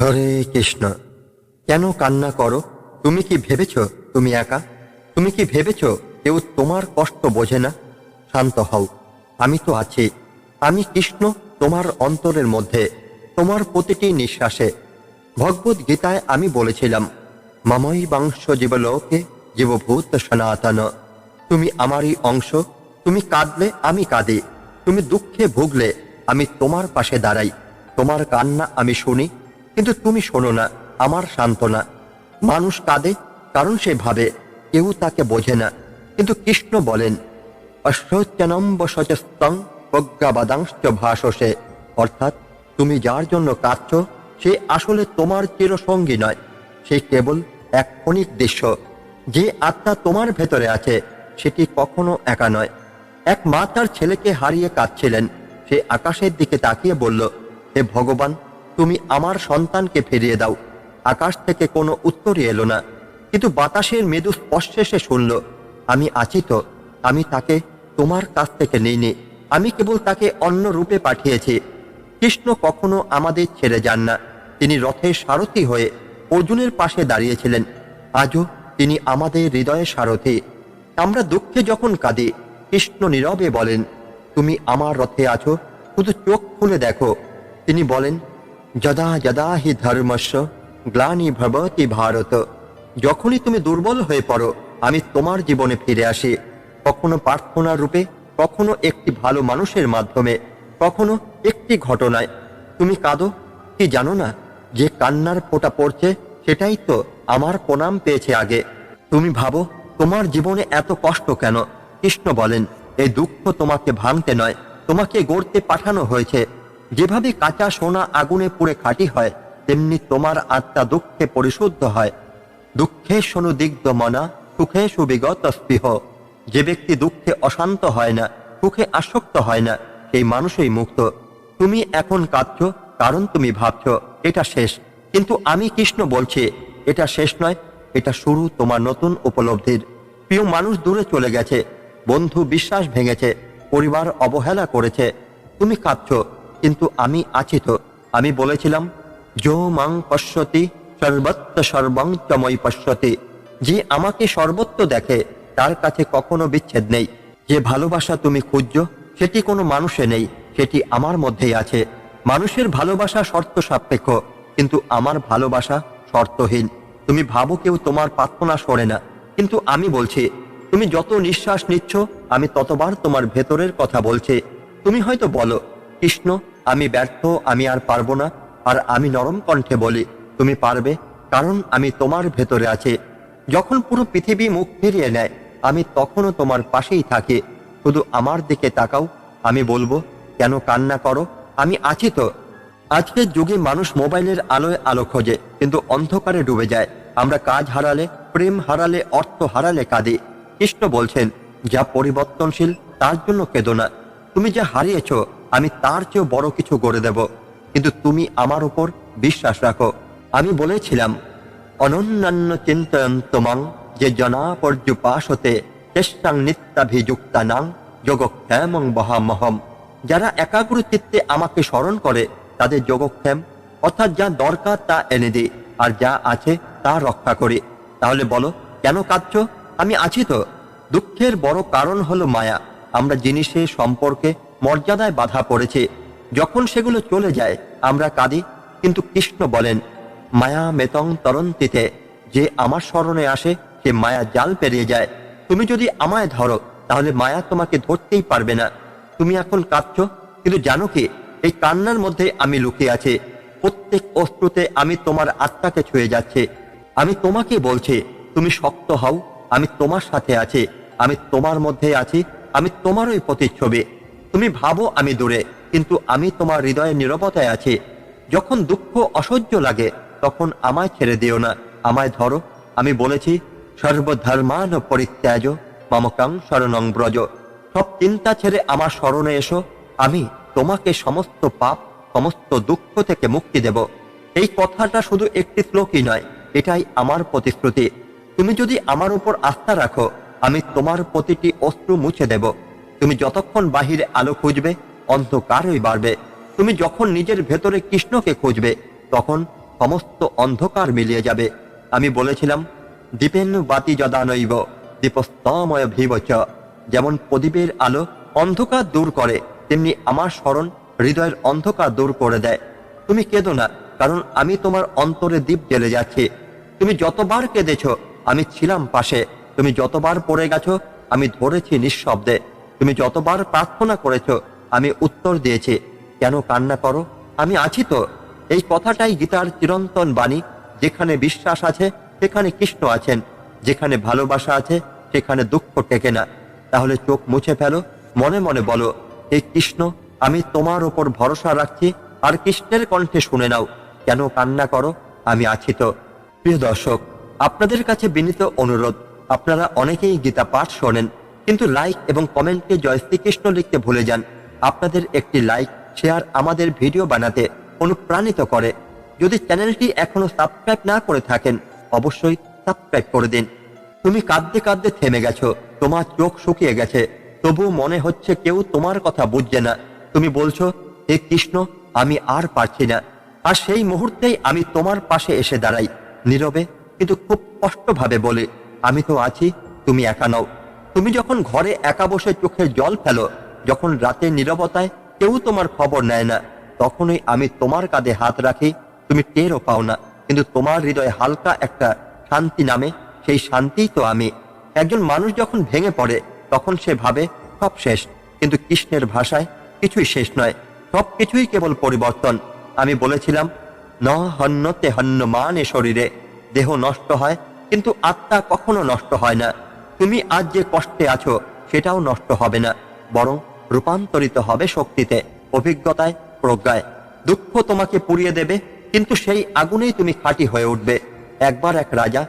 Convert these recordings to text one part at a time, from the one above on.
হরে কৃষ্ণ। কেন কান্না করো? তুমি কি ভেবেছ তুমি একা? তুমি কি ভেবেছ কেউ তোমার কষ্ট বোঝে না? শান্ত হও, আমি তো আছি। আমি কৃষ্ণ তোমার অন্তরের মধ্যে, তোমার প্রতিটি নিঃশ্বাসে। ভগবদ গীতায় আমি বলেছিলাম, মমৈ বাংশ জীবলোকে জীবভূত সনাতন। তুমি আমারই অংশ। তুমি কাঁদলে আমি কাঁদি, তুমি দুঃখে ভুগলে আমি তোমার পাশে দাঁড়াই। তোমার কান্না আমি শুনি, কিন্তু তুমি শোনো না আমার সান্ত্বনা। মানুষ কাঁদে কারণ সে ভাবে কেউ তাকে বোঝে না, কিন্তু কৃষ্ণ বলেন, অশ্বচ্যনম্ব সচস্তং প্রজ্ঞাবাদাংশ্চ ভাষসে। অর্থাৎ তুমি যার জন্য কাঁদছ সে আসলে তোমার চিরসঙ্গী নয়, সে কেবল এক ক্ষণিক দৃশ্য। যে আত্মা তোমার ভেতরে আছে সেটি কখনো একা নয়। এক মা তার ছেলেকে হারিয়ে কাঁদছিলেন। সে আকাশের দিকে তাকিয়ে বলল, হে ভগবান, তুমি আমার সন্তানকে ফিরিয়ে দাও। আকাশ থেকে কোনো উত্তরই এলো না, কিন্তু বাতাসের মৃদু স্পর্শে সে শুনল, আমি আছি তো, আমি তাকে তোমার কাছ থেকে নিইনি, আমি কেবল তাকে অন্য রূপে পাঠিয়েছি। কৃষ্ণ কখনো আমাদের ছেড়ে যান না। তিনি রথের সারথি হয়ে অর্জুনের পাশে দাঁড়িয়েছিলেন। আজও তিনি আমাদের হৃদয়ে সারথি। আমরা দুঃখে যখন কাঁদি, কৃষ্ণ নীরবে বলেন, তুমি আমার রথে আছো, শুধু চোখ খুলে দেখো। তিনি বলেন, যদা যদা হি ধর্মস্য গ্লানি ভবতি ভারত। যখনই তুমি দুর্বল হয়ে পড়ো, আমি তোমার জীবনে ফিরে আসি। কখনো প্রার্থনার রূপে, কখনো একটি ভালো মানুষের মাধ্যমে, কখনো একটি ঘটনায়। তুমি কাঁদো, কি জানো না যে কান্নার ফোঁটা পড়ছে সেটাই তো আমার প্রণাম পেয়েছে আগে। তুমি ভাবো তোমার জীবনে এত কষ্ট কেন? কৃষ্ণ বলেন, এই দুঃখ তোমাকে ভাঙতে নয়, তোমাকে গড়তে পাঠানো হয়েছে। যেভাবে কাঁচা সোনা আগুনে পুড়ে খাঁটি হয়, তেমনি তোমার আত্মা দুঃখে পরিশুদ্ধ হয়। দুঃখে সনুদিগ্ধ মনা, সুখে সুবিগত স্পৃহ। যে ব্যক্তি দুঃখে অশান্ত হয় না, সুখে আসক্ত হয় না, সেই মানুষই মুক্ত। তুমি এখন কাঁদছ কারণ তুমি ভাবছ এটা শেষ, কিন্তু আমি কৃষ্ণ বলছি, এটা শেষ নয়, এটা শুরু তোমার নতুন উপলব্ধির। প্রিয় মানুষ দূরে চলে গেছে, বন্ধু বিশ্বাস ভেঙেছে, পরিবার অবহেলা করেছে। তুমি কাঁদছ, কিন্তু আমি আছি তো। আমি বলেছিলাম, যো মাং পশ্যতি সর্বত্র সর্বং চময় পশ্যতি। যে আমাকে সর্বত্র দেখে তার কাছে কখনো বিচ্ছেদ নেই। যে ভালোবাসা তুমি খুঁজছ সেটি কোনো মানুষে নেই, সেটি আমার মধ্যেই আছে। মানুষের ভালোবাসা শর্ত সাপেক্ষ, কিন্তু আমার ভালোবাসা শর্তহীন। তুমি ভাবো কেউ তোমার প্রার্থনা সরে না, কিন্তু আমি বলছি, তুমি যত নিঃশ্বাস নিচ্ছ আমি ততবার তোমার ভেতরের কথা বলছি। তুমি হয়তো বলো, কৃষ্ণ আমি ব্যর্থ, আমি আর পারবো না। আর আমি নরম কণ্ঠে বলি, তুমি পারবে, কারণ আমি তোমার ভেতরে আছি। যখন পুরো পৃথিবী মুখ ফিরিয়ে নেয়, আমি তখনও তোমার পাশেই থাকি। শুধু আমার দিকে তাকাও, আমি বলবো, কেন কান্না করো? আমি আছি তো। আজকের যুগে মানুষ মোবাইলের আলোয় আলো খোঁজে, কিন্তু অন্ধকারে ডুবে যায়। আমরা কাজ হারালে, প্রেম হারালে, অর্থ হারালে কাঁদি। কৃষ্ণ বলছেন, যা পরিবর্তনশীল তার জন্য কেঁদো না। তুমি যা হারিয়েছ আমি তার চেয়েও বড় কিছু গড়ে দেব, কিন্তু তুমি আমার উপর বিশ্বাস রাখো। আমি বলেছিলাম, অনন্যান্য চিন্তয়ন্তমাং যে জনা পর্যুপাসতে চেষ্টাং নিত্যাভিযুক্তানাং যোগক্ষেমং বহামহম। যারা একাগ্র চিত্তে আমাকে স্মরণ করে তাদের যোগক্ষেম, অর্থাৎ যা দরকার তা এনে দিই, আর যা আছে তা রক্ষা করি। তাহলে বলো, কেন কাঁদছ? আমি আছি তো। দুঃখের বড় কারণ হলো মায়া। আমরা জিনিসে, সম্পর্কে, মর্যাদায় বাধা পড়েছি। যখন সেগুলো চলে যায় আমরা কাঁদি, কিন্তু কৃষ্ণ বলেন, মায়া মেতং তরন্তিতে। যে আমার স্মরণে আসে সে মায়া জাল পেরিয়ে যায়। তুমি যদি আমায় ধরো তাহলে মায়া তোমাকে ধরতেই পারবে না। তুমি এখন কাঁদছ, কিন্তু জানো কি, এই কান্নার মধ্যে আমি লুকিয়ে আছি। প্রত্যেক অশ্রুতে আমি তোমার আত্মাকে ছুঁয়ে যাচ্ছে। আমি তোমাকে বলছি, তুমি শক্ত হও, আমি তোমার সাথে আছি, আমি তোমার মধ্যে আছি, আমি তোমারই প্রতিচ্ছবি। তুমি ভাবো আমি দূরে, কিন্তু আমি তোমার হৃদয়ে নীরবতায় আছি। যখন দুঃখ অসহ্য লাগে তখন আমায় ছেড়ে দিও না, আমায় ধরো। আমি বলেছি, সর্বধর্মান পরিত্যাজ মমকাং শরণং ব্রজ। সব চিন্তা ছেড়ে আমার স্মরণে এসো, আমি তোমাকে সমস্ত পাপ, সমস্ত দুঃখ থেকে মুক্তি দেব। এই কথাটা শুধু একটি শ্লোকই নয়, এটাই আমার প্রতিশ্রুতি। তুমি যদি আমার উপর আস্থা রাখো, আমি তোমার প্রতিটি অশ্রু মুছে দেব। তুমি যতক্ষণ বাহিরে আলো খুঁজবে, অন্ধকারই বাড়বে। তুমি যখন নিজের ভেতরে কৃষ্ণকে খুঁজবে, তখন সমস্ত অন্ধকার মিলিয়ে যাবে। আমি বলেছিলাম, দীপেন বাতি যদানৈব দীপস্তময় ভীবচ। যেমন প্রদীপের আলো অন্ধকার দূর করে, তেমনি আমার স্মরণ হৃদয়ের অন্ধকার দূর করে দেয়। তুমি কেঁদো না, কারণ আমি তোমার অন্তরে দীপ জ্বেলে যাচ্ছি। তুমি যতবার কেঁদেছ আমি ছিলাম পাশে। তুমি যতবার পড়ে গেছো আমি ধরেছি নিঃশব্দে। তুমি যতবার প্রার্থনা করেছ আমি উত্তর দিয়েছি। কেন কান্না করো? আমি আছি তো। এই কথাটাই গীতার চিরন্তন বাণী। যেখানে বিশ্বাস আছে সেখানে কৃষ্ণ আছেন, যেখানে ভালোবাসা আছে সেখানে দুঃখ টেকে না। তাহলে চোখ মুছে ফেলো, মনে মনে বলো, এই কৃষ্ণ, আমি তোমার ওপর ভরসা রাখছি। আর কৃষ্ণের কণ্ঠে শুনে নাও, কেন কান্না করো? আমি আছি তো। প্রিয় দর্শক, আপনাদের কাছে বিনীত অনুরোধ, আপনারা অনেকেই গীতা পাঠ শোনেন, কিন্তু লাইক এবং কমেন্টে জয় শ্রীকৃষ্ণ লিখতে ভুলে যান। আপনাদের একটি লাইক, শেয়ার আমাদের ভিডিও বানাতে অনুপ্রাণিত করে। যদি চ্যানেলটি এখনো সাবস্ক্রাইব না করে থাকেন, অবশ্যই সাবস্ক্রাইব করে দিন। তুমি কাঁদতে কাঁদতে থেমে গেছো, তোমার চোখ শুকিয়ে গেছে, তবু মনে হচ্ছে কেউ তোমার কথা বুঝছে না। তুমি বলছো, হে কৃষ্ণ, আমি আর পারছি না। আর সেই মুহূর্তেই আমি তোমার পাশে এসে দাঁড়াই, নীরবে কিন্তু খুব স্পষ্টভাবে বলে, আমি তো আছি, তুমি একা নও। তুমি যখন ঘরে একা বসে চোখের জল ফেলো, যখন রাতে নীরবতায় কেউ তোমার খবর নেয় না, তখনই আমি তোমার কাঁধে হাত রাখি। তুমি টেরও পাও না, কিন্তু তোমার হৃদয়ে হালকা একটা শান্তি নামে, সেই শান্তিই তো আমি। একজন মানুষ যখন ভেঙে পড়ে তখন সে ভাবে সব শেষ, কিন্তু কৃষ্ণের ভাষায় কিছুই শেষ নয়, সব কিছুই কেবল পরিবর্তন। আমি বলেছিলাম, ন হন্যতে হন্যমানে শরীরে। দেহ নষ্ট হয় কিন্তু আত্মা কখনো নষ্ট হয় না। তুমি আজ যে কষ্টে আছো সেটাও নষ্ট হবে না, বরং রূপান্তরিত হবে শক্তিতে, অভিজ্ঞতায়, প্রজ্ঞায়। দুঃখ তোমাকে পুড়িয়ে দেবে, কিন্তু সেই আগুনেই তুমি খাঁটি হয়ে উঠবে। একবার এক রাজা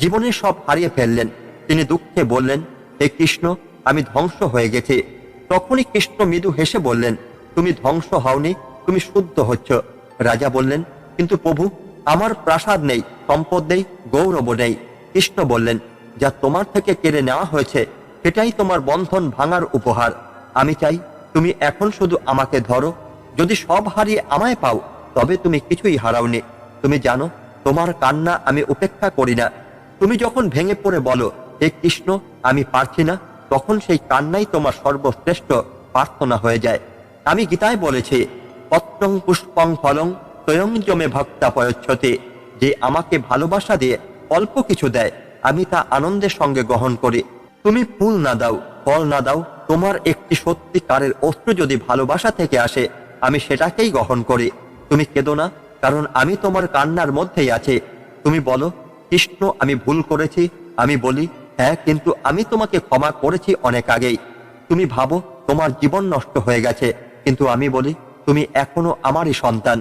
জীবনে সব হারিয়ে ফেললেন। তিনি দুঃখে বললেন, হে কৃষ্ণ, আমি ধ্বংস হয়ে গেছি। তখনই কৃষ্ণ মৃদু হেসে বললেন, তুমি ধ্বংস হওনি, তুমি শুদ্ধ হচ্ছ। রাজা বললেন, কিন্তু প্রভু, আমার প্রাসাদ নেই, সম্পদ নেই, গৌরব নেই। কৃষ্ণ বললেন, যা তোমার থেকে কেড়ে নেওয়া হয়েছে সেটাই তোমার বন্ধন ভাঙার উপহার। আমি চাই তুমি এখন শুধু আমাকে ধরো। যদি সব হারিয়ে আমায় পাও, তবে তুমি কিছুই হারাওনি। তুমি জানো, তোমার কান্না আমি উপেক্ষা করি না। তুমি যখন ভেঙে পড়ে বলো, হে কৃষ্ণ, আমি পারছি না, তখন সেই কান্নাই তোমার সর্বশ্রেষ্ঠ প্রার্থনা হয়ে যায়। আমি গীতায় বলেছি, পত্রং পুষ্পং ফলং স্বয়ং জমে ভক্তা পয়চ্ছতে। যে আমাকে ভালোবাসা দিয়ে অল্প কিছু দেয়, আমি তা আনন্দের সঙ্গে গ্রহণ করি। তুমি ফুল না দাও, ফল না দাও, তোমার একটি সত্যিকারের অস্ত্র যদি ভালোবাসা থেকে আসে, আমি সেটাকেই গ্রহণ করি। তুমি কেঁদো না, কারণ আমি তোমার কান্নার মধ্যেই আছি। তুমি বলো, কৃষ্ণ, আমি ভুল করেছি। আমি বলি, হ্যাঁ, কিন্তু আমি তোমাকে ক্ষমা করেছি অনেক আগেই। তুমি ভাবো তোমার জীবন নষ্ট হয়ে গেছে, কিন্তু আমি বলি, তুমি এখনো আমারই সন্তান।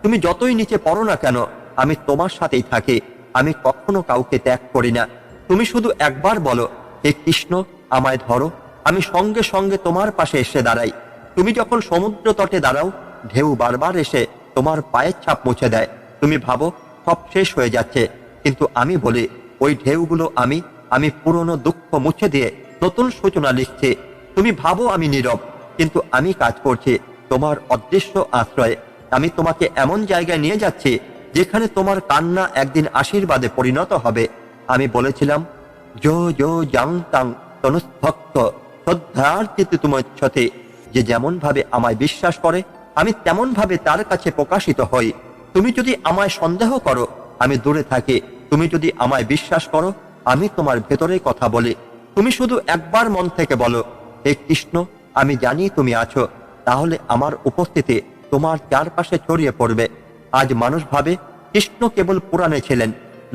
তুমি যতই নিচে পড়ো না কেন, আমি তোমার সাথেই থাকি। আমি কখনো কাউকে ত্যাগ করি না। তুমি শুধু একবার বলো, হে কৃষ্ণ, আমায় ধরো। আমি সঙ্গে সঙ্গে তোমার পাশে এসে দাঁড়াই। তুমি যখন সমুদ্র তটে দাঁড়াও, ঢেউ বারবার এসে তোমার পায়ের ছাপ মুছে দেয়। তুমি ভাবো সব শেষ হয়ে যাচ্ছে, কিন্তু আমি বলি, ওই ঢেউগুলো আমি পুরনো দুঃখ মুছে দিয়ে নতুন সূচনা লিখছি। তুমি ভাবো আমি নীরব, কিন্তু আমি কাজ করছি তোমার অদৃশ্য আশ্রয়ে। আমি তোমাকে এমন জায়গায় নিয়ে যাচ্ছি যেখানে তোমার কান্না একদিন আশীর্বাদে পরিণত হবে। আমি বলেছিলাম, জো জো জাং তাং তনুভক্ত শ্রদ্ধার্থিত তুমচ্ছতে। যে যেমন ভাবে আমায় বিশ্বাস করে, আমি তেমন ভাবে তার কাছে প্রকাশিত হই। তুমি যদি আমায় সন্দেহ করো, আমি দূরে থাকি। তুমি যদি আমায় বিশ্বাস করো, আমি তোমার ভেতরে কথা বলি। তুমি শুধু একবার মন থেকে বলো, হে কৃষ্ণ, আমি জানি তুমি আছো। তাহলে আমার উপস্থিতি তোমার চারপাশে ছড়িয়ে পড়বে। আজ মানুষ ভাবে কৃষ্ণ কেবল পুরাণে ছিলেন।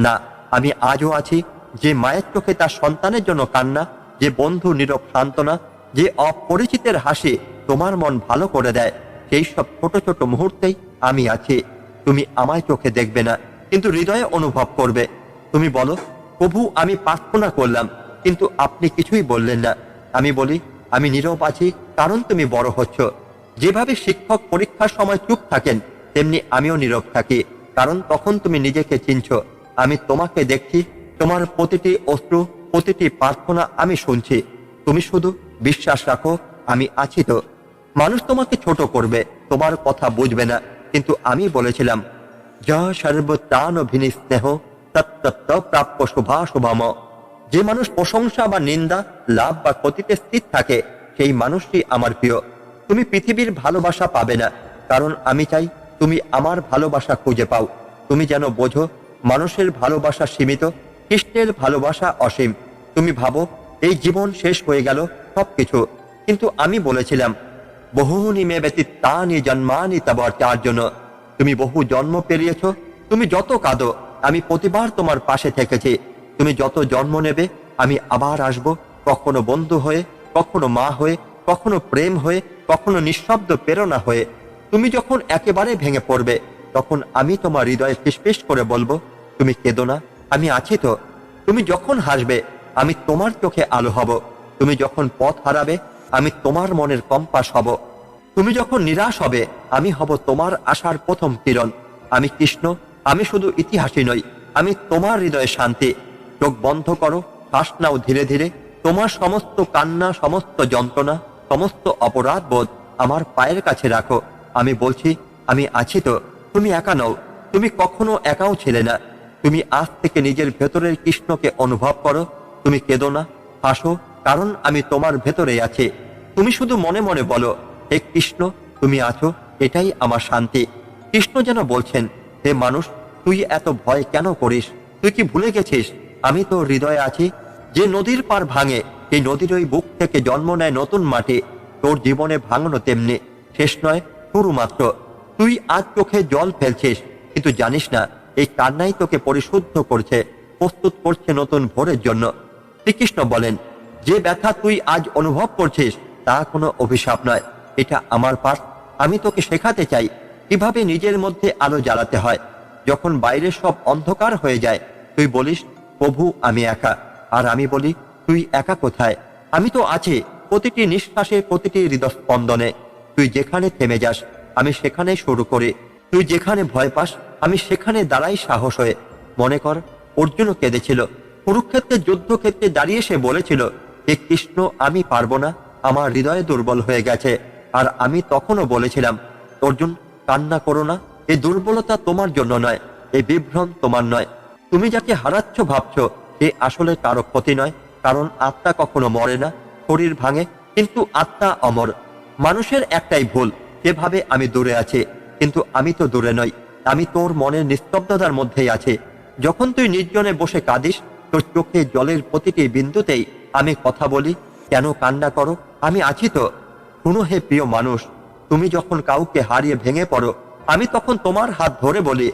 না, আমি আজও আছি। যে মায়ের চোখে তার সন্তানের জন্য কান্না, যে বন্ধু নীরব সান্ত্বনা, যে অপরিচিতের হাসি তোমার মন ভালো করে দেয়, সেই সব ছোট ছোট মুহূর্তেই আমি আছি। তুমি আমায় চোখে দেখবে না, কিন্তু হৃদয়ে অনুভব করবে। তুমি বলো, প্রভু, আমি প্রার্থনা করলাম, কিন্তু আপনি কিছুই বললেন না। আমি বলি, আমি নীরব আছি, কারণ তুমি বড় হচ্ছ। যেভাবে শিক্ষক পরীক্ষার সময় চুপ থাকেন, তেমনি আমিও নীরব থাকি, কারণ তখন তুমি নিজেকে চিনছ। আমি তোমাকে দেখছি, তোমার প্রতিটি অশ্রু, প্রতিটি প্রার্থনা আমি শুনছি। তুমি শুধু বিশ্বাস রাখো, আমি আছি তো। মানুষ তোমাকে ছোট করবে, তোমার কথা বুঝবে না, কিন্তু আমি বলেছিলাম, যা সর্বত্রানভিনী স্নেহ তত্তত্ত প্রাপ্য শুভাশুভম। যে মানুষ প্রশংসা বা নিন্দা, লাভ বা ক্ষতিতে স্থির থাকে, সেই মানুষটি আমার প্রিয়। তুমি পৃথিবীর ভালোবাসা পাবে না, কারণ আমি চাই তুমি আমার ভালোবাসা খুঁজে পাও। তুমি যেন বোঝো মানুষের ভালোবাসা সীমিত, কৃষ্ণের ভালোবাসা অসীম। তুমি ভাবো এই জীবন শেষ হয়ে গেল সবকিছু, কিন্তু আমি বলেছিলাম বহুনি মে ব্যতীতানি জন্মানি তব চার্জন্য। তুমি বহু জন্ম পেরিয়েছ। তুমি যত কাঁদো আমি প্রতিবার তোমার পাশে থেকেছি। তুমি যত জন্ম নেবে আমি আবার আসব, কখনো বন্ধু হয়ে, কখনো মা হয়ে, কখনো প্রেম হয়ে, কখনো নিঃশব্দ প্রেরণা হয়ে। তুমি যখন একেবারে ভেঙে পড়বে, তখন আমি তোমার হৃদয়ে ফিসফিস করে বলবো, তুমি কেঁদো না, আমি আছি তো। তুমি যখন হাসবে আমি তোমার চোখে আলো হব। তুমি যখন পথ হারাবে আমি তোমার মনের কম্পাস হব। তুমি যখন নিরাশ হবে আমি হব তোমার আশার প্রথম কিরণ। আমি কৃষ্ণ, আমি শুধু ইতিহাসই নই, আমি তোমার হৃদয়ে শান্তি। চোখ বন্ধ করো, শ্বাস নাও ধীরে ধীরে। তোমার সমস্ত কান্না, সমস্ত যন্ত্রণা, সমস্ত অপরাধ বোধ আমার পায়ের কাছে রাখো। আমি বলছি আমি আছি তো। তুমি একা নও, তুমি কখনো একাও ছিলে না। তুমি আজ থেকে নিজের ভেতরের কৃষ্ণকে অনুভব করো। তুমি কেঁদো না, হাসো, কারণ আমি তোমার ভেতরে আছি। তুমি শুধু মনে মনে বলো, হে কৃষ্ণ তুমি আছো, এটাই আমার শান্তি। কৃষ্ণ যেন বলছেন, হে মানুষ, তুই এত ভয় কেন করিস? তুই কি ভুলে গেছিস আমি তো হৃদয়ে আছি? যে নদীর পার ভাঙে, সেই নদীর ওই বুক থেকে জন্ম নেয় নতুন মাটি। তোর জীবনে ভাঙনো তেমনি, শেষ নয়, শুরু মাত্র। তুই আজ চোখে জল ফেলছিস, কিন্তু জানিস না এই কান্নাই তোকে পরিশুদ্ধ করছে, প্রস্তুত করছে নতুন ভোরের জন্য। শ্রীকৃষ্ণ বলেন, যে ব্যথা তুই আজ অনুভব করছিস তা কোনো অভিশাপ নয়, এটা আমার পাঠ। আমি তোকে শেখাতে চাই কিভাবে নিজের মধ্যে আলো জ্বালাতে হয়। যখন বাইরে সব অন্ধকার হয়ে যায় তুই বলিস, প্রভু আমি একা। আর আমি বলি, তুই একা কোথায়? আমি তো আছি প্রতিটি নিঃশ্বাসে, প্রতিটি হৃদস্পন্দনে। তুই যেখানে থেমে যাস আমি সেখানে শুরু করি। তুই যেখানে ভয় পাস আমি সেখানে দাঁড়াই সাহস হয়ে। মনে কর অর্জুনও কেঁদেছিল। কুরুক্ষেত্রের যুদ্ধক্ষেত্রে দাঁড়িয়ে সে বলেছিল, হে কৃষ্ণ আমি পারবো না, আমার হৃদয় দুর্বল হয়ে গেছে। আর আমি তখনও বলেছিলাম, অর্জুন কান্না করো না, এই দুর্বলতা তোমার জন্য নয়, এই বিভ্রম তোমার নয়। তুমি যাকে হারাচ্ছ ভাবছ সে আসলে কারো ক্ষতি নয়, কারণ আত্মা কখনো মরে না। শরীর ভাঙে কিন্তু আত্মা অমর। মানুষের একটাই ভুল, সে ভাবে আমি দূরে আছি, কিন্তু আমি তো দূরে নই, আমি তোর মনের নিস্তব্ধতার মধ্যেই আছি। যখন তুই নির্জনে বসে কাঁদিস, তোর চোখে জলের প্রতিটি বিন্দুতেই আমি কথা বলি, কেন কান্না করো, আমি আছি তো। শুনো হে প্রিয় মানুষ, তুমি যখন কাউকে হারিয়ে ভেঙে পড়ো আমি তখন তোমার হাত ধরে বলি,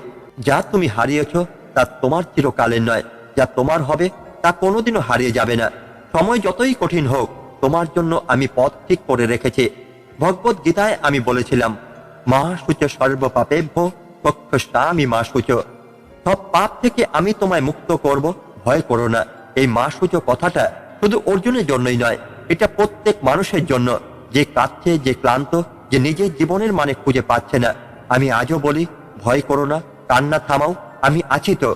যা তুমি হারিয়েছ তা তোমার চিরকালের নয়, যা তোমার হবে তা কোনোদিনও হারিয়ে যাবে না। সময় যতই কঠিন হোক তোমার জন্য আমি পথ ঠিক করে রেখেছি। ভগবত গীতায় আমি বলেছিলাম, মা শুচ সর্বপাপেভ্য পক্ষস্বামী মা শুচ। সব পাপ থেকে আমি তোমায় মুক্ত করব, ভয় করো না। এই মা শুচ কথাটা শুধু অর্জুনের জন্যই নয়, এটা প্রত্যেক মানুষের জন্য, যে কাঁদছে, যে ক্লান্ত, যে নিজের জীবনের মানে খুঁজে পাচ্ছে না। আমি আজও বলি, ভয় করো না, কান্না থামাও, আমি আছি তো।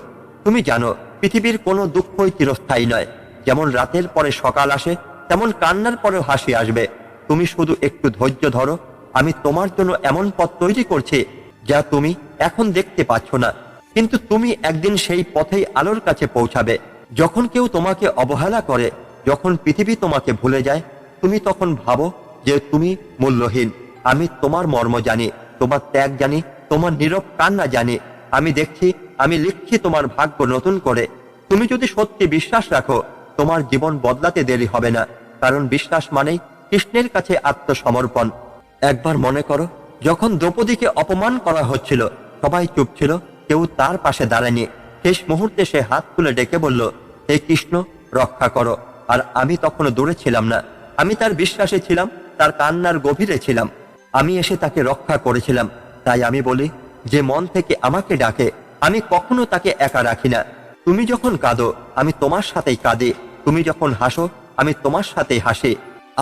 তুমি জানো পৃথিবীর কোনো দুঃখই চিরস্থায়ী নয়। যেমন রাতের পরে সকাল আসে, তেমন কান্নার পরেও হাসি আসবে। তুমি শুধু একটু ধৈর্য ধরো। আমি তোমার জন্য এমন পথ তৈরি করছি যা তুমি এখন দেখতে পাচ্ছ না, কিন্তু তুমি একদিন সেই পথেই আলোর কাছে পৌঁছাবে। যখন কেউ তোমাকে অবহেলা করে, যখন পৃথিবী তোমাকে ভুলে যায়, তুমি তখন ভাবো যে তুমি মূল্যহীন। আমি তোমার মর্ম জানি, তোমার ত্যাগ জানি, তোমার নীরব কান্না জানি। আমি দেখছি, আমি লিখছি তোমার ভাগ্য নতুন করে। তুমি যদি সত্যি বিশ্বাস রাখো তোমার জীবন বদলাতে দেরি হবে না, কারণ বিশ্বাস মানেই কৃষ্ণের কাছে আত্মসমর্পণ। একবার মনে করো, যখন দ্রৌপদীকে অপমান করা হচ্ছিল সবাই চুপ ছিল, কেউ তার পাশে দাঁড়ায়নি। শেষ মুহূর্তে সে হাত তুলে ডেকে বলল, হে কৃষ্ণ রক্ষা করো। আর আমি তখনও দূরে ছিলাম না, আমি তার বিশ্বাসে ছিলাম, তার কান্নার গভীরে ছিলাম। আমি এসে তাকে রক্ষা করেছিলাম। তাই আমি বলি, যে মন থেকে আমাকে ডাকে আমি কখনো তাকে একা রাখি না। তুমি যখন কাঁদো আমি তোমার সাথেই কাঁদি, তুমি যখন হাসো আমি তোমার সাথেই হাসি।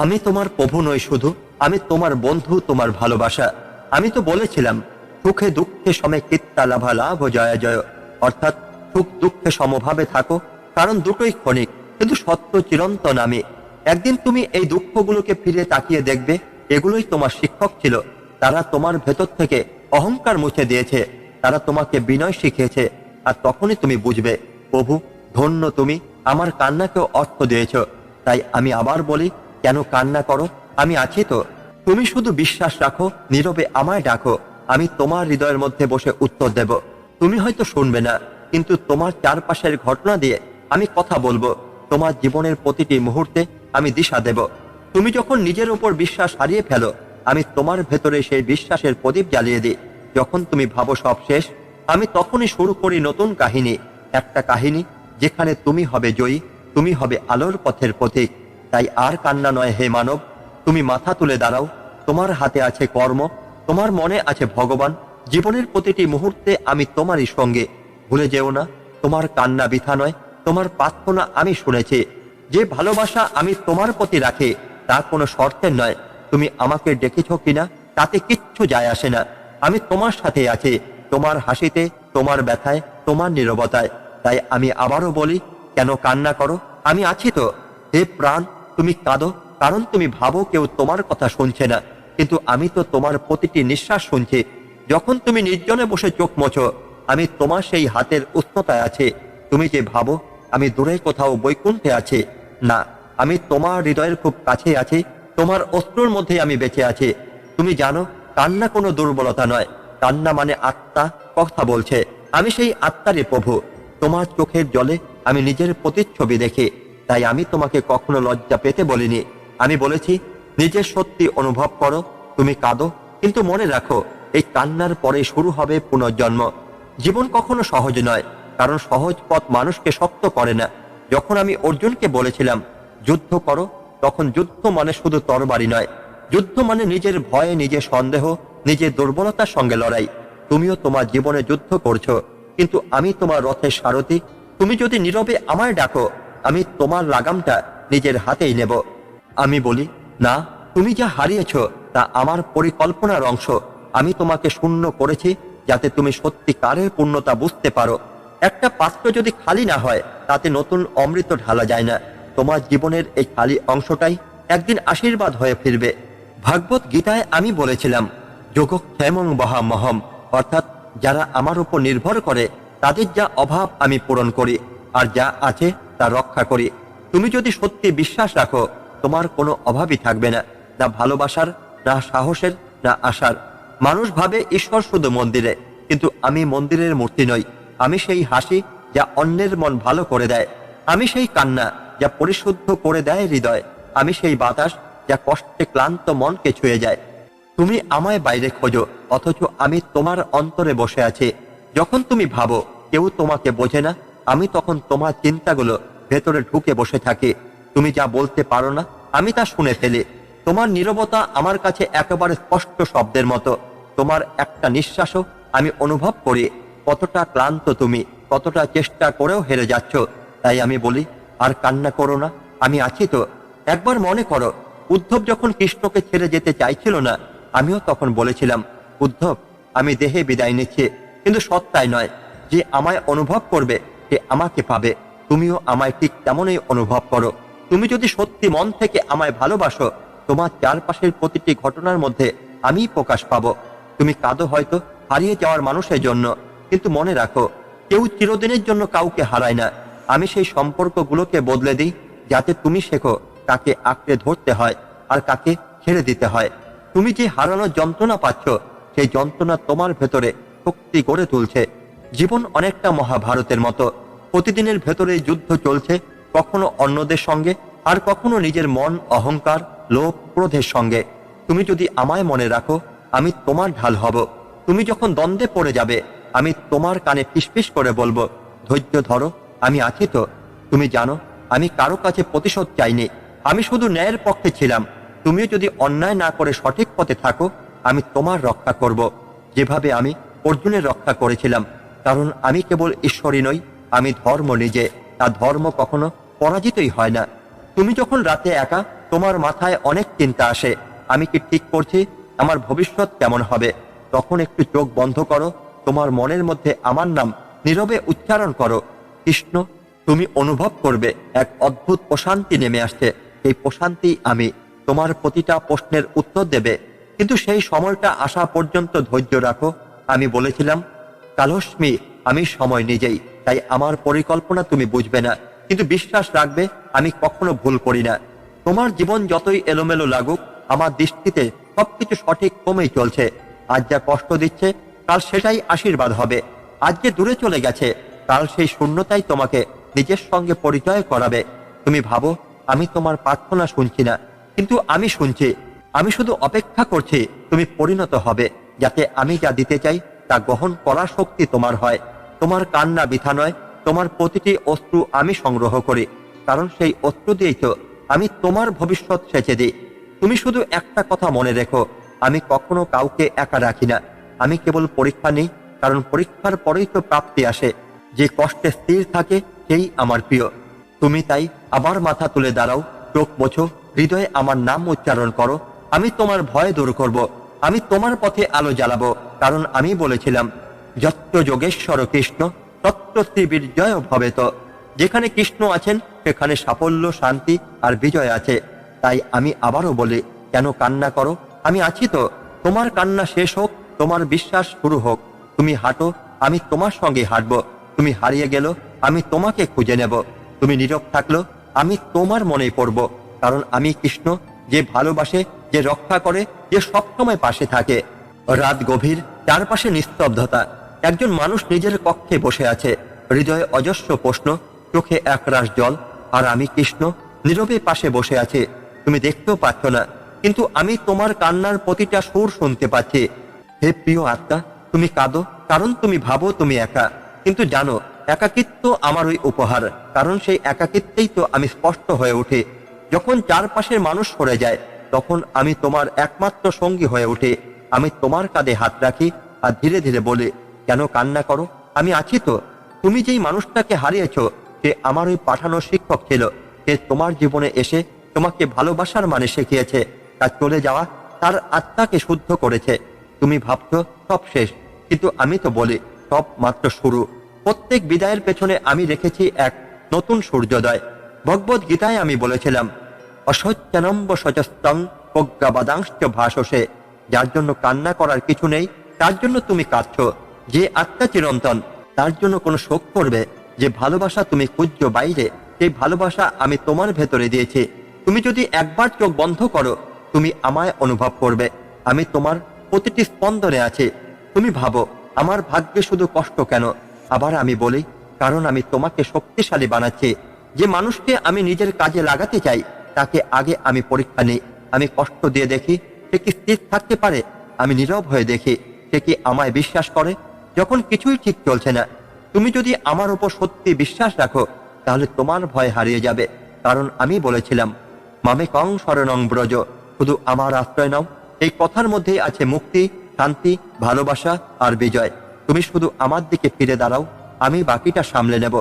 আমি তোমার প্রভু নই শুধু, আমি তোমার বন্ধু, তোমার ভালোবাসা। আমি তো বলেছিলাম, সুখে দুঃখে সমে কীর্তা লাভা লাভ ও জয় জয়, অর্থাৎ সুখ দুঃখে সমভাবে থাকো, কারণ দুটোই ক্ষণিক, কিন্তু সত্য চিরন্তন। আমি একদিন তুমি এই দুঃখগুলোকে ফিরে তাকিয়ে দেখবে, এগুলোই তোমার শিক্ষক ছিল। তারা তোমার ভেতর থেকে অহংকার মুছে দিয়েছে। তারা তোমাকে বিনয় শিখিয়েছে, আর তখনই তুমি বুঝবে, প্রভু ধন্য তুমি আমার কান্নাকেও অর্থ দিয়েছ। তাই আমি আবার বলি, কেন কান্না করো? আমি আছি তো। তুমি শুধু বিশ্বাস রাখো, নীরবে আমায় ডাকো, আমি তোমার হৃদয়ের মধ্যে বসে উত্তর দেব। তুমি হয়তো শুনবে না, কিন্তু তোমার চারপাশের ঘটনা দিয়ে আমি কথা বলবো। তোমার জীবনের প্রতিটি মুহূর্তে আমি দিশা দেব। তুমি যখন নিজের উপর বিশ্বাস হারিয়ে ফেলো, আমি তোমার ভেতরে সেই বিশ্বাসের প্রদীপ জ্বালিয়ে দিই। যখন তুমি ভাবো সব শেষ, আমি তখনই শুরু করি নতুন কাহিনী। একটা কাহিনী যেখানে তুমি হবে জয়ী, তুমি হবে আলোর পথের পথিক। তাই আর কান্না নয় হে মানব, তুমি মাথা তুলে দাঁড়াও। তোমার হাতে আছে কর্ম, তোমার মনে আছে ভগবান। জীবনের প্রতিটি মুহূর্তে আমি তোমারই সঙ্গে। ভুলে যেও না, তোমার কান্না বৃথা নয়, তোমার প্রার্থনা আমি শুনেছি। যে ভালোবাসা আমি তোমার প্রতি রাখি তা কোনো শর্তের নয়। তুমি আমাকে ডেকেছ কিনা তাতে কিচ্ছু যায় আসে না। আমি তোমার সাথে আছি, তোমার হাসিতে, তোমার ব্যথায়, তোমার নীরবতায়। তাই আমি আবারও বলি, কেন কান্না করো? আমি আছি তো। হে প্রাণ, তুমি কাঁদো কারণ তুমি ভাবো কেউ তোমার কথা শুনছে না, কিন্তু আমি তো তোমার প্রতিটি নিঃশ্বাস শুনছি। যখন তুমি নির্জনে বসে চোখ মোছো, আমি তোমার সেই হাতের উষ্ণতায় আছি। তুমি যে ভাবো আমি দূরে কোথাও বৈকুণ্ঠে আছি, না, আমি তোমার হৃদয়ের খুব কাছে আছি। তোমার অশ্রুর মধ্যে আমি বেঁচে আছি। তুমি জানো, কান্না কোনো দুর্বলতা নয়, কান্না মানে আত্মা কথা বলছে। আমি সেই আত্মারই প্রভু। তোমার চোখের জলে আমি নিজের প্রতিচ্ছবি দেখি। তাই আমি তোমাকে কখনো লজ্জা পেতে বলিনি। আমি বলেছি, নিজের সত্যি অনুভব করো। তুমি কাঁদো, কিন্তু মনে রাখো, এই কান্নার পরে শুরু হবে পুনর্জন্ম। জীবন কখনো সহজ নয়, কারণ সহজ পথ মানুষকে শক্ত করে না। যখন আমি অর্জুনকে বলেছিলাম যুদ্ধ করো, তখন যুদ্ধ মানে শুধু তরবারি নয়, যুদ্ধ মানে নিজের ভয়ে, নিজের সন্দেহ, নিজের দুর্বলতার সঙ্গে লড়াই। তুমিও তোমার জীবনে যুদ্ধ করছো, কিন্তু আমি তোমার রথের সারথি। তুমি যদি নীরবে আমায় ডাকো, আমি তোমার লাগামটা নিজের হাতেই নেব। আমি বলি, না, তুমি যা হারিয়েছ তা আমার পরিকল্পনার অংশ। আমি তোমাকে শূন্য করেছি যাতে তুমি সত্যিকারের পূর্ণতা বুঝতে পারো। একটা পাত্র যদি খালি না হয়, তাতে নতুন অমৃত ঢালা যায় না। তোমার জীবনের এই খালি অংশটাই একদিন আশীর্বাদ হয়ে ফিরবে। ভাগবত গীতায় আমি বলেছিলাম, যোগক্ষেমং বহামহম, অর্থাৎ যারা আমার উপর নির্ভর করে তাদের যা অভাব আমি পূরণ করি, আর যা আছে তা রক্ষা করি। তুমি যদি সত্যি বিশ্বাস রাখো, তোমার কোনো অভাবই থাকবে না, না ভালোবাসার, না সাহসের, না আশার। মানুষ ভাবে ঈশ্বর শুধু মন্দিরে, কিন্তু আমি মন্দিরের মূর্তি নই। আমি সেই হাসি যা অন্যের মন ভালো করে দেয়। আমি সেই কান্না যা পরিশুদ্ধ করে দেয় হৃদয়। আমি সেই বাতাস যা কষ্টে ক্লান্ত মনকে ছুঁয়ে যায়। তুমি আমায় বাইরে খোঁজো, অথচ আমি তোমার অন্তরে বসে আছি। যখন তুমি ভাবো কেউ তোমাকে বোঝে না, আমি তখন তোমার চিন্তাগুলো ভেতরে ঢুকে বসে থাকি। তুমি যা বলতে পারো না, আমি তা শুনে ফেলি। তোমার নীরবতা আমার কাছে একেবারে স্পষ্ট শব্দের মতো। তোমার একটা নিঃশ্বাসও আমি অনুভব করি। কতটা ক্লান্ত তুমি, কতটা চেষ্টা করেও হেরে যাচ্ছ। তাই আমি বলি, আর কান্না করো না, আমি আছি তো। একবার মনে করো, উদ্ধব যখন কৃষ্ণকে ছেড়ে যেতে চাইছিল না, আমিও তখন বলেছিলাম, উদ্ধব, আমি দেহে বিদায় নিচ্ছি, কিন্তু সত্তায় নয়। যে আমায় অনুভব করবে সে আমাকে পাবে। তুমিও আমায় ঠিক তেমনই অনুভব করো। তুমি যদি সত্যি মন থেকে আমায় ভালোবাসো, তোমার চারপাশের প্রতিটি ঘটনার মধ্যে আমিই প্রকাশ পাবো। তুমি কাঁদো হয়তো হারিয়ে যাওয়ার মানুষের জন্য, কিন্তু মনে রাখো, কেউ চিরদিনের জন্য কাউকে হারায় না। আমি সেই সম্পর্কগুলোকে বদলে দিই, যাতে তুমি শেখো কাকে আঁকড়ে ধরতে হয় আর কাকে ছেড়ে দিতে হয়। তুমি যে হারানোর যন্ত্রণা পাচ্ছ, সেই যন্ত্রণা তোমার ভেতরে শক্তি গড়ে তুলছে। জীবন অনেকটা মহাভারতের মতো। প্রতিদিনের ভেতরে যুদ্ধ চলছে, কখনো অন্যদের সঙ্গে, আর কখনো নিজের মন, অহংকার, লোভ, ক্রোধের সঙ্গে। তুমি যদি আমায় মনে রাখো, আমি তোমার ঢাল হব। তুমি যখন দ্বন্দ্বে পড়ে যাবে, আমি তোমার কানে ফিসফিস করে বলবো, ধৈর্য ধরো, আমি আছি তো। তুমি জানো, আমি কারো কাছে প্রতিশোধ চাইনি, আমি শুধু ন্যায়ের পক্ষে ছিলাম। তুমিও যদি অন্যায় না করে সঠিক পথে থাকো, আমি তোমার রক্ষা করব, যেভাবে আমি অর্জুনের রক্ষা করেছিলাম। কারণ আমি কেবল ঈশ্বরই নই, আমি ধর্ম নিজে। আর ধর্ম কখনো পরাজিতই হয় না। তুমি যখন রাতে একা, তোমার মাথায় অনেক চিন্তা আসে, আমি কি ঠিক করছি, আমার ভবিষ্যৎ কেমন হবে, তখন একটু চোখ বন্ধ করো, তোমার মনের মধ্যে আমার নাম নীরবে উচ্চারণ করো, কৃষ্ণ। তুমি অনুভব করবে এক অদ্ভুত প্রশান্তি নেমে আসছে। এই প্রশান্তি আমি তোমার প্রতিটা প্রশ্নের উত্তর দেবে। কিন্তু সেই সময়টা আসা পর্যন্ত ধৈর্য রাখো। আমি বলেছিলাম, কালস্মি আমি সময় নিজেই, তাই আমার পরিকল্পনা তুমি বুঝবে না, কিন্তু বিশ্বাস রাখবে আমি কখনো ভুল করি না। তোমার জীবন যতই এলোমেলো লাগুক, আমার দৃষ্টিতে সবকিছু সঠিক ক্রমেই চলছে। আজ যা কষ্ট দিচ্ছে, কাল সেটাই আশীর্বাদ হবে। আজ যে দূরে চলে গেছে, কাল সেই শূন্যতাই তোমাকে নিজের সঙ্গে পরিচয় করাবে। তুমি ভাবো আমি তোমার প্রার্থনা শুনছি না, কিন্তু আমি শুনছি। আমি শুধু অপেক্ষা করছি তুমি পরিণত হবে, যাতে আমি যা দিতে চাই তা গ্রহণ করার শক্তি তোমার হয়। তোমার কান্না বৃথা নয়, তোমার প্রতিটি অশ্রু আমি সংগ্রহ করি, কারণ সেই অশ্রু দিয়েই তো আমি তোমার ভবিষ্যৎ সেচে দিই। তুমি শুধু একটা কথা মনে রেখো, আমি কখনো কাউকে একা রাখি না। আমি কেবল পরীক্ষা নিই, কারণ পরীক্ষার পরেই তো প্রাপ্তি আসে। যে কষ্টে স্থির থাকে সেই আমার প্রিয়। তুমি তাই আমার মাথা তুলে দাঁড়াও, চোখ মোছো, হৃদয়ে আমার নাম উচ্চারণ করো। আমি তোমার ভয় দূর করব, আমি তোমার পথে আলো জ্বালাবো, কারণ আমি বলেছিলাম যত্র যোগেশ্বর কৃষ্ণ তত্র শ্রী বিজয় ভবেত। যেখানে কৃষ্ণ আছেন সেখানে সাফল্য, শান্তি আর বিজয় আছে। তাই আমি আবারও বলি, কেন কান্না করো? আমি আছি তো। তোমার কান্না শেষ হোক, তোমার বিশ্বাস শুরু হোক। তুমি হাঁটো, আমি তোমার সঙ্গে হাঁটবো। তুমি হারিয়ে গেল, আমি তোমাকে খুঁজে নেব। তুমি নীরব থাকলো, আমি তোমার মনে পড়ব, কারণ আমি কৃষ্ণ, যে ভালোবাসে, যে রক্ষা করে, যে সবসময় পাশে থাকে। রাত গভীর, চারপাশে নিস্তব্ধতা। একজন মানুষ নিজের কক্ষে বসে আছে, হৃদয়ে অজস্র প্রশ্ন, চোখে একরাশ জল। আর আমি কৃষ্ণ, নীরবে পাশে বসে আছে। তুমি দেখতেও পাচ্ছ না, কিন্তু আমি তোমার কান্নার প্রতিটা সুর শুনতে পাচ্ছি। হে প্রিয় আত্মা, তুমি কাঁদো কারণ তুমি ভাবো তুমি একা, কিন্তু জানো একাকিত্ব আমার ওই উপহার, কারণ সেই একাকিত্বেই তো আমি স্পষ্ট হয়ে উঠি। যখন চারপাশের মানুষ সরে যায়, তখন আমি তোমার একমাত্র সঙ্গী হয়ে উঠি। আমি তোমার কাঁধে হাত রাখি আর ধীরে ধীরে বলি, কেন কান্না করো? আমি আছি তো। তুমি যেই মানুষটাকে হারিয়েছ, সে আমার ওই পাঠানো শিক্ষক ছিল। সে তোমার জীবনে এসে তোমাকে ভালোবাসার মানে শিখিয়েছে। তার চলে যাওয়া তার আত্মাকে শুদ্ধ করেছে। তুমি ভাবছো সব শেষ, কিন্তু আমি তো বলি সব মাত্র শুরু। প্রত্যেক বিদায়ের পেছনে আমি রেখেছি এক নতুন সূর্যোদয়। ভগবদ গীতায় আমি বলেছিলাম, অসচ্চানম্ব সচস্তং প্রজ্ঞাবাদাংশ ভাষসে। যার জন্য কান্না করার কিছু নেই, তার জন্য তুমি কাঁদছ। যে আত্মা চিরন্তন, তার জন্য কোনো শোক করবে? যে ভালোবাসা তুমি খুঁজছো বাইরে, সেই ভালোবাসা আমি তোমার ভেতরে দিয়েছি। তুমি যদি একবার চোখ বন্ধ করো, তুমি আমায় অনুভব করবে। আমি তোমার প্রতিটি স্পন্দনে আছি। তুমি ভাবো আমার ভাগ্যে শুধু কষ্ট কেন? আবার আমি বলি, কারণ আমি তোমাকে শক্তিশালী বানাচ্ছি। যে মানুষকে আমি নিজের কাজে লাগাতে চাই, তাকে আগে আমি পরীক্ষা নিই। আমি কষ্ট দিয়ে দেখি সে কি স্থির থাকতে পারে। আমি নীরব হয়ে দেখি সে কি আমায় বিশ্বাস করে যখন কিছুই ঠিক চলছে না। তুমি যদি আমার উপর সত্যি বিশ্বাস রাখো, তাহলে তোমার ভয় হারিয়ে যাবে, কারণ আমি বলেছিলাম মামে কং শরণং ব্রজ, শুধু আমার আশ্রয় নাও। এই কথার মধ্যেই আছে মুক্তি, শান্তি, ভালোবাসা আর বিজয়। তুমি শুধু আমার দিকে ফিরে দাঁড়াও, আমি বাকিটা সামলে নেব।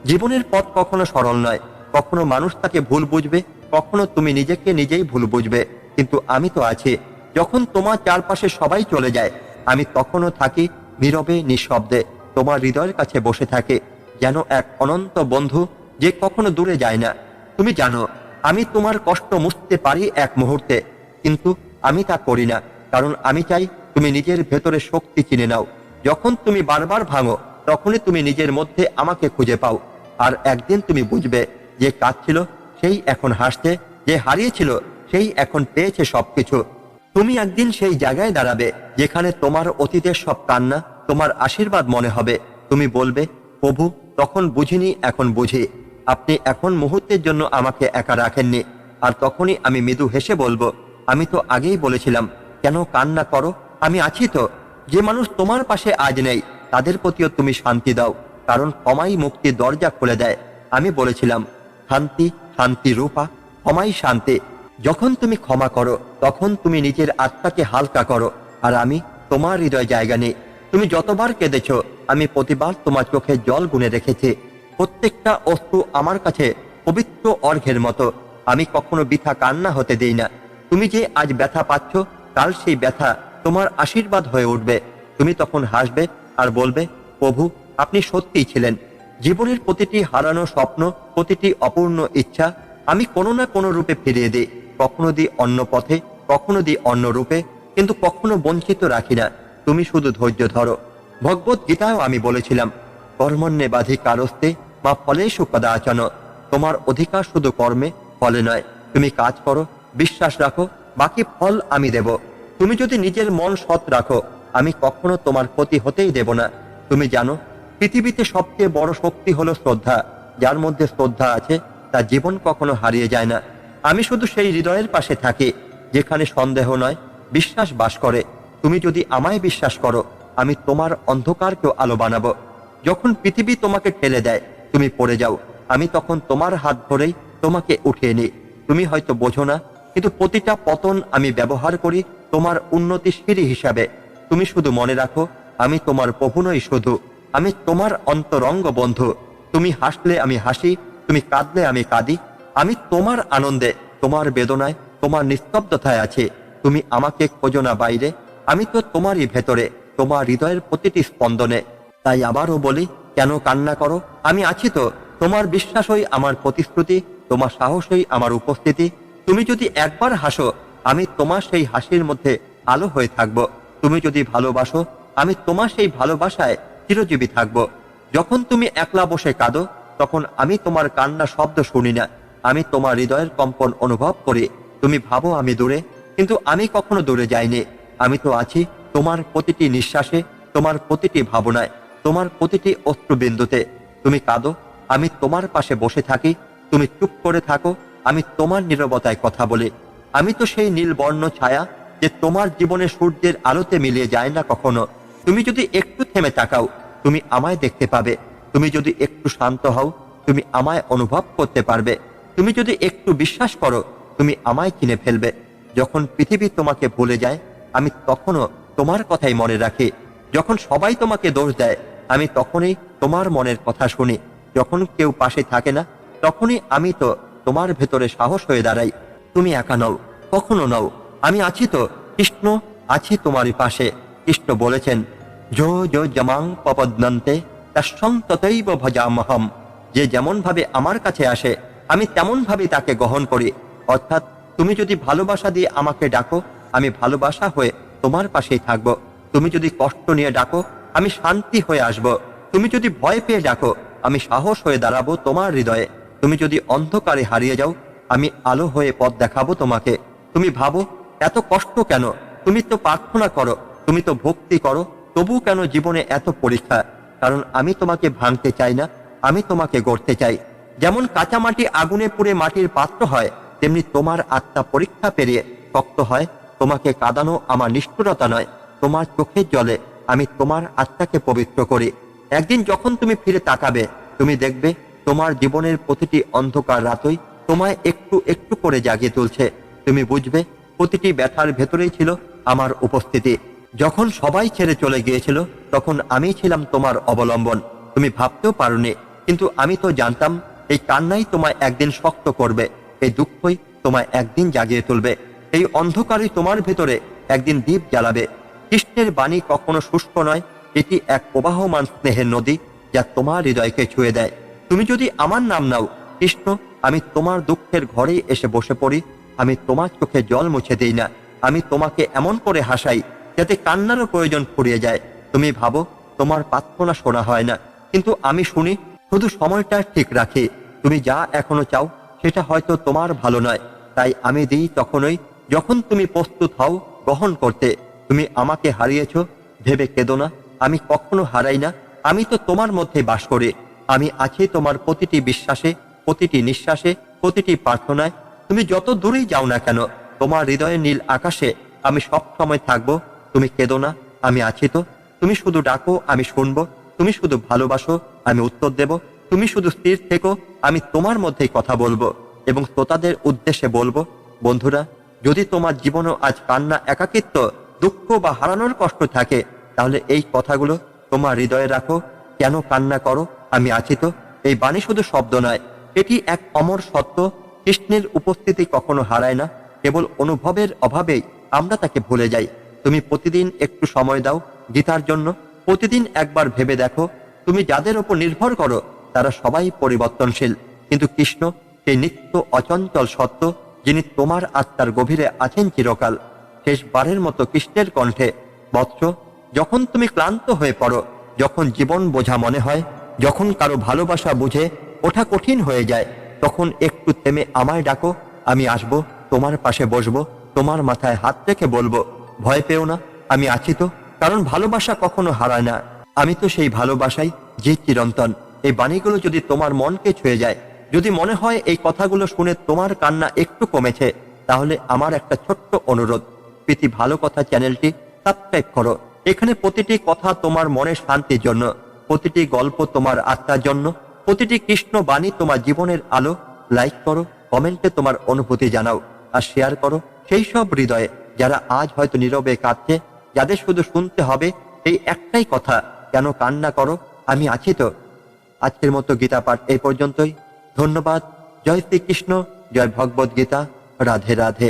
জীবনের পথ কখনো সরল নয়, কখনো মানুষ তাকে ভুল বুঝবে, কখনো তুমি নিজেকে নিজেই ভুল বুঝবে, কিন্তু আমি তো আছি। যখন তোমার চারপাশে সবাই চলে যায়, আমি তখনও থাকি নীরবে, নিঃশব্দে, তোমার হৃদয়ের কাছে বসে থাকে, যেন এক অনন্ত বন্ধু যে কখনো দূরে যায় না। তুমি জানো আমি তোমার কষ্ট মুছতে পারি এক মুহূর্তে, কিন্তু আমি তা করি না, কারণ আমি চাই তুমি নিজের ভেতরে শক্তি চিনে নাও। যখন তুমি বারবার ভাঙো, তখনই তুমি নিজের মধ্যে আমাকে খুঁজে পাও। আর একদিন তুমি বুঝবে, যে কাঁদছিল সেই এখন হাসছে, যে হারিয়েছিল সেই এখন পেয়েছে সবকিছু। তুমি একদিন সেই জায়গায় দাঁড়াবে যেখানে তোমার অতীতের সব কান্না তোমার আশীর্বাদ মনে হবে। তুমি বলবে, প্রভু তখন বুঝিনি, এখন বুঝি। আপনি এখন মুহূর্তের জন্য আমাকে একা রাখেননি। আর তখনই আমি মৃদু হেসে বলবো, আমি তো আগেই বলেছিলাম, কেন কান্না করো? আমি আছি তো। যে মানুষ তোমার পাশে আজ নেই, তাদের প্রতিও তুমি শান্তি দাও, কারণ ক্ষমাই মুক্তির দরজা খুলে দেয়। আমি বলেছিলাম শান্তি, শান্তি রূপা, ক্ষমাই শান্তি। যখন তুমি ক্ষমা করো, তখন তুমি নিজের আত্মাকে হালকা করো। আর আমি তোমার হৃদয় জায়গা নেই। তুমি যতবার কেঁদেছ, আমি প্রতিবার তোমার চোখে জল গুনে রেখেছি। প্রত্যেকটা অশ্রু আমার কাছে পবিত্র অর্ঘ্যের মতো। আমি কখনো বৃথা কান্না হতে দেই না। তুমি যে আজ ব্যথা পাচ্ছ, কাল সেই ব্যথা তোমার আশীর্বাদ হয়ে উঠবে। তুমি তখন হাসবে আর বলবে, প্রভু আপনি সত্যিই ছিলেন। জীবনের প্রতিটি হারানো স্বপ্ন, প্রতিটি অপূর্ণ ইচ্ছা আমি কোনো না কোনো রূপে ফিরিয়ে দিই। কখনো দিই অন্য পথে, কখনো দিই অন্য রূপে, কিন্তু কখনো বঞ্চিত রাখি না। তুমি শুধু ধৈর্য ধরো। ভগবত গীতায়ও আমি বলেছিলাম, কর্মণ্যেবাধিকারস্তে মা ফলেষু কদাচন। তোমার অধিকার শুধু কর্মে, ফলে নয়। তুমি কাজ করো, বিশ্বাস রাখো, বাকি ফল আমি দেব। তুমি যদি নিজের মন সৎ রাখো, আমি কখনো তোমার ক্ষতি হতেই দেব না। তুমি জানো, পৃথিবীতে সবচেয়ে বড় শক্তি হলো শ্রদ্ধা। যার মধ্যে শ্রদ্ধা আছে তার জীবন কখনো হারিয়ে যায় না। আমি শুধু সেই হৃদয়ের পাশে থাকি যেখানে সন্দেহ নয়, বিশ্বাস বাস করে। তুমি যদি আমায় বিশ্বাস করো, আমি তোমার অন্ধকারকেও আলো বানাবো। যখন পৃথিবী তোমাকে ঠেলে দেয়, তুমি পড়ে যাও, আমি তখন তোমার হাত ধরেই তোমাকে উঠিয়ে নিই। তুমি হয়তো বোঝো না, কিন্তু প্রতিটা পতন আমি ব্যবহার করি তোমার উন্নতি সিঁড়ি হিসাবে। তুমি শুধু মনে রাখো, আমি তোমার প্রভু নই শুধু, আমি তোমার অন্তরঙ্গ বন্ধু। তুমি হাসলে আমি হাসি, তুমি কাঁদলে আমি কাঁদি। আমি তোমার আনন্দে, তোমার বেদনায়, তোমার নিস্তব্ধতায় আছি। তুমি আমাকে খোঁজো না বাইরে, আমি তো তোমারই ভেতরে, তোমার হৃদয়ের প্রতিটি স্পন্দনে। তাই আবারও বলি, কেন কান্না করো? আমি আছি তো। তোমার বিশ্বাসই আমার প্রতিশ্রুতি, তোমার সাহসই আমার উপস্থিতি। তুমি যদি একবার হাসো, আমি তোমার সেই হাসির মধ্যে আলো হয়ে থাকব। তুমি যদি ভালোবাসো, আমি তোমার সেই ভালোবাসায় চিরজীবী থাকব। যখন তুমি একলা বসে কাঁদো, তখন আমি তোমার কান্না শব্দ শুনি না, আমি তোমার হৃদয়ের কম্পন অনুভব করি। তুমি ভাবো আমি দূরে, কিন্তু আমি কখনো দূরে যাইনি। আমি তো আছি তোমার প্রতিটি নিঃশ্বাসে, তোমার প্রতিটি ভাবনায়, তোমার প্রতিটি অশ্রুবিন্দুতে। তুমি কাঁদো, আমি তোমার পাশে বসে থাকি। তুমি চুপ করে থাকো, আমি তোমার নীরবতায় কথা বলি। আমি তো সেই নীলবর্ণ ছায়া, যে তোমার জীবনে সূর্যের আলোতে মিলিয়ে যায় না কখনো। তুমি যদি একটু থেমে তাকাও, তুমি আমায় দেখতে পাবে। তুমি যদি একটু শান্ত হও, তুমি আমায় অনুভব করতে পারবে। তুমি যদি একটু বিশ্বাস করো, তুমি আমায় চিনে ফেলবে। যখন পৃথিবী তোমাকে ভুলে যায়, আমি তখনও তোমার কথাই মনে রাখি। যখন সবাই তোমাকে দোষ দেয়, আমি তখনই তোমার মনের কথা শুনি। যখন কেউ পাশে থাকে না, তখনই আমি তো তোমার ভেতরে সাহস হয়ে দাঁড়াই। তুমি একা নও, কখনো নও, আমি আছি তো। কৃষ্ণ আছে তোমারই পাশে। কৃষ্ণ বলেছেন, যো যো জমাং পপদ্নন্তে তস্যং ততৈব ভজামহম। যে যেমন ভাবে আমার কাছে আসে, আমি তেমন ভাবে তাকে গ্রহণ করি। অর্থাৎ তুমি যদি ভালোবাসা দিয়ে আমাকে ডাকো, আমি ভালোবাসা হয়ে তোমার পাশেই থাকব। তুমি যদি কষ্ট নিয়ে ডাকো, আমি শান্তি হয়ে আসব। তুমি যদি ভয় পেয়ে ডাকো, আমি সাহস হয়ে দাঁড়াবো তোমার হৃদয়ে। তুমি যদি অন্ধকারে হারিয়ে যাও, আমি আলো হয়ে পথ দেখাবো তোমাকে। তুমি ভাবো, এত কষ্ট কেন? তুমি তো প্রার্থনা করো, তুমি তো ভক্তি করো, তবু কেন জীবনে এত পরীক্ষা? কারণ আমি তোমাকে ভাঙতে চাই না, আমি তোমাকে গড়তে চাই। যেমন কাঁচা মাটি আগুনে পুড়ে মাটির পাত্র হয়, তেমনি তোমার আত্মা পরীক্ষা পেরিয়ে শক্ত হয়। তোমাকে কাঁদানো আমার নিষ্ঠুরতা নয়, তোমার চোখের জলে আমি তোমার আত্মাকে পবিত্র করি। একদিন যখন তুমি ফিরে তাকাবে, তুমি দেখবে তোমার জীবনের প্রতিটি অন্ধকার রাতই তোমায় একটু একটু করে জাগিয়ে তুলছে। তুমি বুঝবে প্রতিটি ব্যথার ভেতরেই ছিল আমার উপস্থিতি। যখন সবাই ছেড়ে চলে গিয়েছিল, তখন আমি ছিলাম তোমার অবলম্বন। তুমি ভাবতেও পারোনি, কিন্তু আমি তো জানতাম এই কান্নাই তোমায় একদিন শক্ত করবে, এই দুঃখই তোমায় একদিন জাগিয়ে তুলবে, এই অন্ধকারই তোমার ভেতরে একদিন দীপ জ্বালাবে। কৃষ্ণের বাণী কখনো শুষ্ক নয়, এটি এক প্রবাহমান স্নেহের নদী, যা তোমার হৃদয়কে ছুঁয়ে দেয়। তুমি যদি আমার নাম নাও, কৃষ্ণ, আমি তোমার দুঃখের ঘরেই এসে বসে পড়ি। আমি তোমার চোখে জল মুছে দিই না, আমি তোমাকে এমন করে হাসাই যাতে কান্নারও প্রয়োজন ফুরিয়ে যায়। তুমি ভাবো তোমার প্রার্থনা শোনা হয় না, কিন্তু আমি শুনি, শুধু সময়টা ঠিক রাখি। তুমি যা এখনো চাও সেটা হয়তো তোমার ভালো নয়, তাই আমি দিই তখনই যখন তুমি প্রস্তুত হও গ্রহণ করতে। তুমি আমাকে হারিয়েছ ভেবে কেঁদো না, আমি কখনো হারাই না। আমি তো তোমার মধ্যে বাস করি। আমি আছি তোমার প্রতিটি বিশ্বাসে, প্রতিটি নিঃশ্বাসে, প্রতিটি প্রার্থনায়। তুমি যত দূরেই যাও না কেন, তোমার হৃদয়ের নীল আকাশে আমি সব সময় থাকবো। তুমি কেঁদো না, আমি আছি তো। তুমি শুধু ডাকো, আমি শুনবো। তুমি শুধু ভালোবাসো, আমি উত্তর দেব। তুমি শুধু স্থির থেকো, আমি তোমার মধ্যেই কথা বলবো। এবং শ্রোতাদের উদ্দেশ্যে বলবো, বন্ধুরা, যদি তোমার জীবনও আজ কান্না, একাকিত্ব, দুঃখ বা হারানোর কষ্ট থাকে, তাহলে এই কথাগুলো তোমার হৃদয়ে রাখো। কেন কান্না করো? আমি আছি তো। এই বাণী শুধু শব্দ নয়, এটি এক অমর সত্য। কৃষ্ণের উপস্থিতি কখনো হারায় না, কেবল অনুভবের অভাবেই আমরা তাকে ভুলে যাই। তুমি প্রতিদিন একটু সময় দাও গীতার জন্য। প্রতিদিন একবার ভেবে দেখো, তুমি যাদের উপর নির্ভর করো তারা সবাই পরিবর্তনশীল, কিন্তু কৃষ্ণ সেই নিত্য অচঞ্চল সত্য, যিনি তোমার আত্মার গভীরে আছেন চিরকাল। শেষবারের মতো কৃষ্ণের কণ্ঠে, বৎস, যখন তুমি ক্লান্ত হয়ে পড়ো, যখন জীবন বোঝা মনে হয়, যখন কারো ভালোবাসা বুঝে ওঠা কঠিন হয়ে যায়, তখন একটু থেমে আমায় ডাকো। আমি আসবো, তোমার পাশে বসবো, তোমার মাথায় হাত রেখে বলবো, ভয় পেও না, আমি আছি তো। কারণ ভালোবাসা কখনো হারায় না। আমি তো সেই ভালোবাসাই, যে চিরন্তন। এই বাণীগুলো যদি তোমার মনকে ছুঁয়ে যায়, যদি মনে হয় এই কথাগুলো শুনে তোমার কান্না একটু কমেছে, তাহলে আমার একটা ছোট্ট অনুরোধ, প্রীতি ভালো কথা চ্যানেলটি সাবস্ক্রাইব করো। এখানে প্রতিটি কথা তোমার মনের শান্তির জন্য, প্রতিটি গল্প তোমার আত্মার জন্য, প্রতিটি কৃষ্ণ বাণী তোমার জীবনের আলো। লাইক করো, কমেন্টে তোমার অনুভূতি জানাও, আর শেয়ার করো সেই সব হৃদয়ে যারা আজ হয়তো নীরবে কাঁদছে, যাদের শুধু শুনতে হবে এই একটাই কথা, কেন কান্না করো, আমি আছি তো। আজকের মতো গীতা পাঠ এই পর্যন্তই। ধন্যবাদ। জয় শ্রীকৃষ্ণ, জয় ভগবদ গীতা। রাধে রাধে।